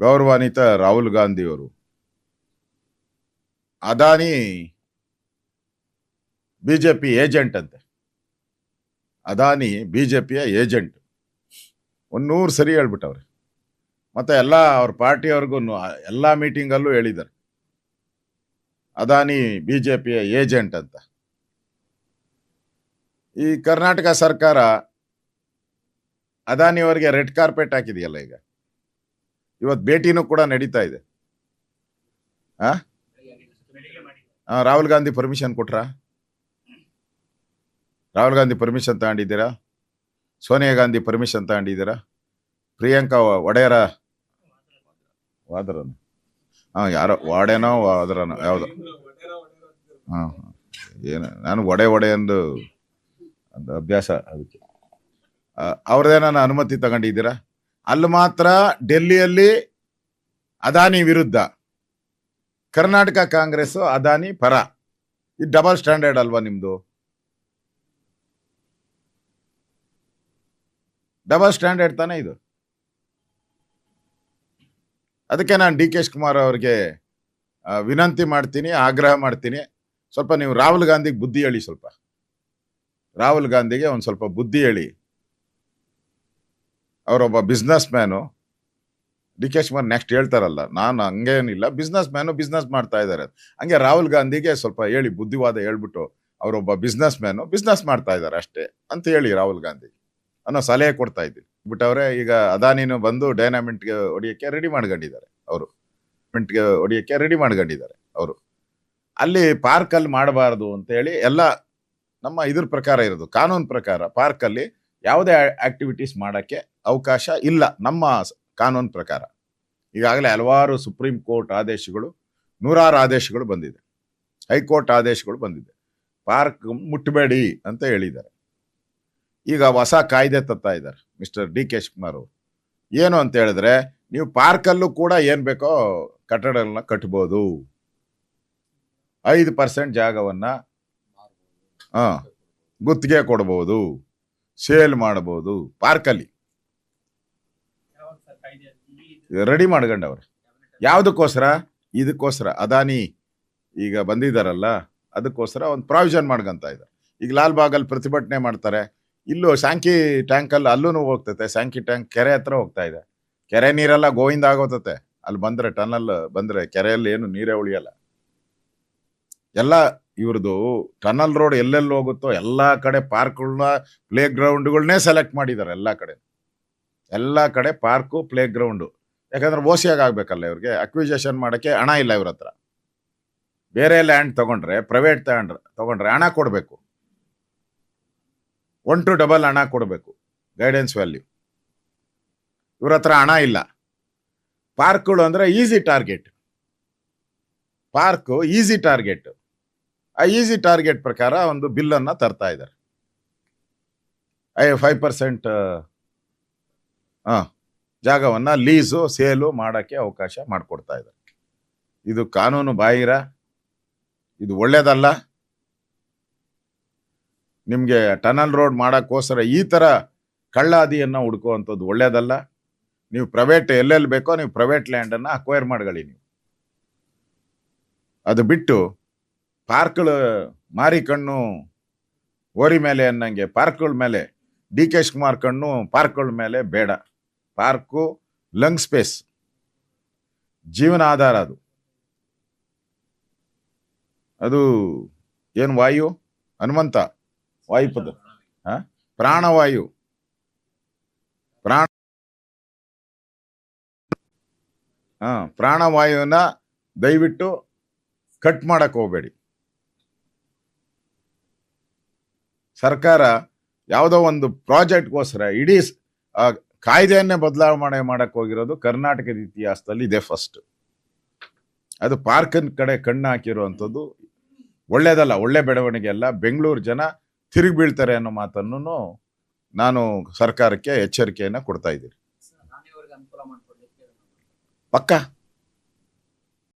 ಗೌರವಾನ್ವಿತ ರಾಹುಲ್ ಗಾಂಧಿಯವರು Adani BJP agent ಅಂತೆ. ಅದಾನಿ ಬಿಜೆಪಿಯ ಏಜೆಂಟ್ 100 ಸರಿ ಹೇಳ್ಬಿಟ್ಟವ್ರೆ. ಮತ್ತೆ ಎಲ್ಲ ಅವ್ರ ಪಾರ್ಟಿಯವ್ರಿಗೂ ಎಲ್ಲ ಮೀಟಿಂಗಲ್ಲೂ ಹೇಳಿದ್ದಾರೆ ಅದಾನಿ ಬಿಜೆಪಿಯ ಏಜೆಂಟ್ ಅಂತ. ಈ ಕರ್ನಾಟಕ ಸರ್ಕಾರ ಅದಾನಿಯವರಿಗೆ ರೆಡ್ ಕಾರ್ಪೆಟ್ ಹಾಕಿದೆಯಲ್ಲ. ಈಗ ಇವತ್ತು ಭೇಟಿನೂ ಕೂಡ ನಡೀತಾ ಇದೆ. ರಾಹುಲ್ ಗಾಂಧಿ ಪರ್ಮಿಷನ್ ಕೊಟ್ರ? ರಾಹುಲ್ ಗಾಂಧಿ ಪರ್ಮಿಷನ್ ತಗೊಂಡಿದ್ದೀರಾ? ಸೋನಿಯಾ ಗಾಂಧಿ ಪರ್ಮಿಷನ್ ತಗೊಂಡಿದ್ದೀರಾ? ಪ್ರಿಯಾಂಕಾ ಒಡೆಯರ ವಾದ್ರನ ಯಾರೋ ವಾಡೆನೋ ವಾದ್ರನೋ ಯಾವುದು ಏನು, ನಾನು ಒಡೆ ಅಂದು ಅಭ್ಯಾಸ, ಅದಕ್ಕೆ ಅವ್ರದ್ದೇನ ಅನುಮತಿ ತಗೊಂಡಿದ್ದೀರಾ? ಅಲ್ಲಿ ಮಾತ್ರ ಡೆಲ್ಲಿಯಲ್ಲಿ ಅದಾನಿ ವಿರುದ್ಧ, ಕರ್ನಾಟಕ ಕಾಂಗ್ರೆಸ್ ಅದಾನಿ ಪರ. ಇದು ಡಬಲ್ ಸ್ಟ್ಯಾಂಡರ್ಡ್ ಅಲ್ವಾ ನಿಮ್ದು? ಡಬಲ್ ಸ್ಟ್ಯಾಂಡರ್ಡ್ ತಾನೇ ಇದು. ಅದಕ್ಕೆ ನಾನು ಡಿ ಕೆ ಶಿವಕುಮಾರ್ ಅವ್ರಿಗೆ ವಿನಂತಿ ಮಾಡ್ತೀನಿ, ಆಗ್ರಹ ಮಾಡ್ತೀನಿ, ಸ್ವಲ್ಪ ನೀವು ರಾಹುಲ್ ಗಾಂಧಿಗೆ ಬುದ್ಧಿ ಹೇಳಿ. ಸ್ವಲ್ಪ ರಾಹುಲ್ ಗಾಂಧಿಗೆ ಒಂದು ಸ್ವಲ್ಪ ಬುದ್ಧಿ ಹೇಳಿ. ಅವರೊಬ್ಬ business man. D K Shivakumar next ಹೇಳ್ತಾರಲ್ಲ, ನಾನು ಹಂಗೇನಿಲ್ಲ, ಬಿಸ್ನೆಸ್ ಮ್ಯಾನು ಬಿಸ್ನೆಸ್ ಮಾಡ್ತಾ ಇದ್ದಾರೆ, ಹಂಗೆ ರಾಹುಲ್ ಗಾಂಧಿಗೆ ಸ್ವಲ್ಪ ಹೇಳಿ, ಬುದ್ಧಿವಾದ ಹೇಳ್ಬಿಟ್ಟು ಅವರೊಬ್ಬ ಬಿಸ್ನೆಸ್ ಮ್ಯಾನು ಬಿಸ್ನೆಸ್ ಮಾಡ್ತಾ ಇದ್ದಾರೆ ಅಷ್ಟೇ ಅಂತ ಹೇಳಿ ರಾಹುಲ್ ಗಾಂಧಿ ಅನ್ನೋ ಸಲಹೆ ಕೊಡ್ತಾ ಇದ್ದೀನಿ. ಬಿಟ್ಟವ್ರೆ ಈಗ ಅದಾನಿನೂ ಬಂದು ಡೈನಾಮಿಟ್ಗೆ ಹೊಡಿಯೋಕ್ಕೆ ರೆಡಿ ಮಾಡ್ಕೊಂಡಿದ್ದಾರೆ. ಅವರು ಹೊಡಿಯೋಕ್ಕೆ ರೆಡಿ ಮಾಡ್ಕೊಂಡಿದ್ದಾರೆ ಅವರು. ಅಲ್ಲಿ ಪಾರ್ಕಲ್ಲಿ ಮಾಡಬಾರ್ದು ಅಂತ ಹೇಳಿ ಎಲ್ಲ ನಮ್ಮ ಇದ್ರ ಪ್ರಕಾರ ಇರೋದು, ಕಾನೂನು ಪ್ರಕಾರ ಪಾರ್ಕಲ್ಲಿ ಯಾವುದೇ ಆಕ್ಟಿವಿಟೀಸ್ ಮಾಡೋಕ್ಕೆ ಅವಕಾಶ ಇಲ್ಲ ನಮ್ಮ ಕಾನೂನು ಪ್ರಕಾರ. ಈಗಾಗಲೇ ಹಲವಾರು ಸುಪ್ರೀಂ ಕೋರ್ಟ್ ಆದೇಶಗಳು, 100 ಆದೇಶಗಳು ಬಂದಿದೆ, ಹೈಕೋರ್ಟ್ ಆದೇಶಗಳು ಬಂದಿದೆ, ಪಾರ್ಕ್ ಮುಟ್ಟಬೇಡಿ ಅಂತ ಹೇಳಿದ್ದಾರೆ. ಈಗ ಹೊಸ ಕಾಯ್ದೆ ತತ್ತಾ ಇದ್ದಾರೆ ಮಿಸ್ಟರ್ ಡಿ ಕೆ ಶಿವಕುಮಾರ್ ಅವರು. ಏನು ಅಂತ ಹೇಳಿದ್ರೆ, ನೀವು ಪಾರ್ಕಲ್ಲೂ ಕೂಡ ಏನು ಬೇಕೋ ಕಟ್ಟಡಗಳನ್ನ ಕಟ್ಬೋದು, 5% ಜಾಗವನ್ನ ಗುತ್ತಿಗೆ ಕೊಡ್ಬೋದು, ಸೇಲ್ ಮಾಡ್ಬೋದು ಪಾರ್ಕಲ್ಲಿ. ರೆಡಿ ಮಾಡ್ಕೊಂಡವ್ರೆ. ಯಾವುದಕ್ಕೋಸ್ಕರ? ಇದಕ್ಕೋಸ್ಕರ ಅದಾನಿ ಈಗ ಬಂದಿದ್ದಾರಲ್ಲ, ಅದಕ್ಕೋಸ್ಕರ ಒಂದು ಪ್ರಾವಿಷನ್ ಮಾಡ್ಕೊಂತ ಇದ್ದಾರೆ. ಈಗ ಲಾಲ್ಬಾಗಲ್ಲಿ ಪ್ರತಿಭಟನೆ ಮಾಡ್ತಾರೆ, ಇಲ್ಲೂ ಸ್ಯಾಂಕಿ ಟ್ಯಾಂಕಲ್ಲಿ ಅಲ್ಲೂ ಹೋಗ್ತತೆ. ಸ್ಯಾಂಕಿ ಟ್ಯಾಂಕ್ ಕೆರೆ ಹತ್ರ ಹೋಗ್ತಾ ಇದೆ. ಕೆರೆ ನೀರೆಲ್ಲ ಗೋವಿಂದ ಆಗೋತತೆ. ಅಲ್ಲಿ ಬಂದರೆ ಟನಲ್ ಬಂದರೆ ಕೆರೆಯಲ್ಲಿ ಏನು ನೀರೇ ಉಳಿಯಲ್ಲ. ಎಲ್ಲ ಇವ್ರದ್ದು ಟನಲ್ ರೋಡ್ ಎಲ್ಲೆಲ್ಲಿ ಹೋಗುತ್ತೋ ಎಲ್ಲ ಕಡೆ ಪಾರ್ಕ್ಗಳನ್ನ, ಪ್ಲೇ ಗ್ರೌಂಡ್ಗಳನ್ನೇ ಸೆಲೆಕ್ಟ್ ಮಾಡಿದ್ದಾರೆ. ಎಲ್ಲ ಕಡೆ ಪಾರ್ಕು, ಪ್ಲೇ ಗ್ರೌಂಡು. ಯಾಕಂದ್ರೆ ಓಸಿಯಾಗಿ ಆಗ್ಬೇಕಲ್ಲ ಇವ್ರಿಗೆ. ಅಕ್ವಿಜೇಷನ್ ಮಾಡೋಕ್ಕೆ ಹಣ ಇಲ್ಲ ಇವ್ರ ಹತ್ರ. ಬೇರೆ ಲ್ಯಾಂಡ್ ತಗೊಂಡ್ರೆ, ಪ್ರೈವೇಟ್ ತಗೊಂಡ್ರೆ ಹಣ ಕೊಡಬೇಕು, 1 to ಡಬಲ್ ಹಣ ಕೊಡಬೇಕು ಗೈಡೆನ್ಸ್ ವ್ಯಾಲ್ಯೂ. ಇವ್ರ ಹತ್ರ ಹಣ ಇಲ್ಲ. ಪಾರ್ಕ್ಗಳು ಅಂದರೆ easy target. Park easy target. ಆ ಈಸಿ ಟಾರ್ಗೆಟ್ ಪ್ರಕಾರ ಒಂದು ಬಿಲ್ಲನ್ನು ತರ್ತಾ ಇದ್ದಾರೆ. 5% ಜಾಗವನ್ನು ಲೀಸು, ಸೇಲು ಮಾಡೋಕ್ಕೆ ಅವಕಾಶ ಮಾಡಿಕೊಡ್ತಾ ಇದ್ದಾರೆ. ಇದು ಕಾನೂನು ಬಾಹಿರ, ಇದು ಒಳ್ಳೇದಲ್ಲ. ನಿಮಗೆ ಟನಲ್ ರೋಡ್ ಮಾಡೋಕ್ಕೋಸ್ಕರ ಈ ಥರ ಕಳ್ಳಾದಿಯನ್ನು ಹುಡ್ಕೋವಂಥದ್ದು ಒಳ್ಳೇದಲ್ಲ. ನೀವು ಪ್ರೈವೇಟ್ ಎಲ್ಲೆಲ್ಲಿ ಬೇಕೋ ನೀವು ಪ್ರೈವೇಟ್ ಲ್ಯಾಂಡನ್ನು ಅಕ್ವೈರ್ ಮಾಡ್ಕೊಳ್ಳಿ ನೀವು. ಅದು ಬಿಟ್ಟು ಪಾರ್ಕ್ಗಳು ಮಾರಿ ಕಣ್ಣು ಓರಿ ಮೇಲೆ ಅನ್ನಂಗೆ ಪಾರ್ಕ್ಗಳ ಮೇಲೆ ಡಿ ಕೆ ಶಿವಕುಮಾರ್ ಕಣ್ಣು ಪಾರ್ಕ್ಗಳ ಮೇಲೆ ಬೇಡ. ಪಾರ್ಕು ಲಂಗ್ ಸ್ಪೇಸ್, ಜೀವನ ಆಧಾರ. ಅದು ಏನು ವಾಯು ಹನುಮಂತ ವಾಯುಪದ ಪ್ರಾಣವಾಯು. ಪ್ರಾಣವಾಯುವನ್ನ ದಯವಿಟ್ಟು ಕಟ್ ಮಾಡಕ್ ಹೋಗಬೇಡಿ. ಸರ್ಕಾರ ಯಾವುದೋ ಒಂದು ಪ್ರಾಜೆಕ್ಟ್ಗೋಸ್ಕರ ಇಡೀ ಕಾಯ್ದೆಯನ್ನೇ ಬದಲಾವಣೆ ಮಾಡಕ್ ಹೋಗಿರೋದು ಕರ್ನಾಟಕದ ಇತಿಹಾಸದಲ್ಲಿ ಇದೆ ಫಸ್ಟ್. ಅದು ಪಾರ್ಕಿನ ಕಡೆ ಕಣ್ಣು ಹಾಕಿರುವಂಥದ್ದು ಒಳ್ಳೇದಲ್ಲ, ಒಳ್ಳೆ ಬೆಳವಣಿಗೆ ಅಲ್ಲ. ಬೆಂಗಳೂರು ಜನ ತಿರುಗಿ ಬೀಳ್ತಾರೆ ಅನ್ನೋ ಮಾತನ್ನು ನಾನು ಸರ್ಕಾರಕ್ಕೆ ಎಚ್ಚರಿಕೆಯನ್ನು ಕೊಡ್ತಾ ಇದ್ದೀನಿ. ಪಕ್ಕ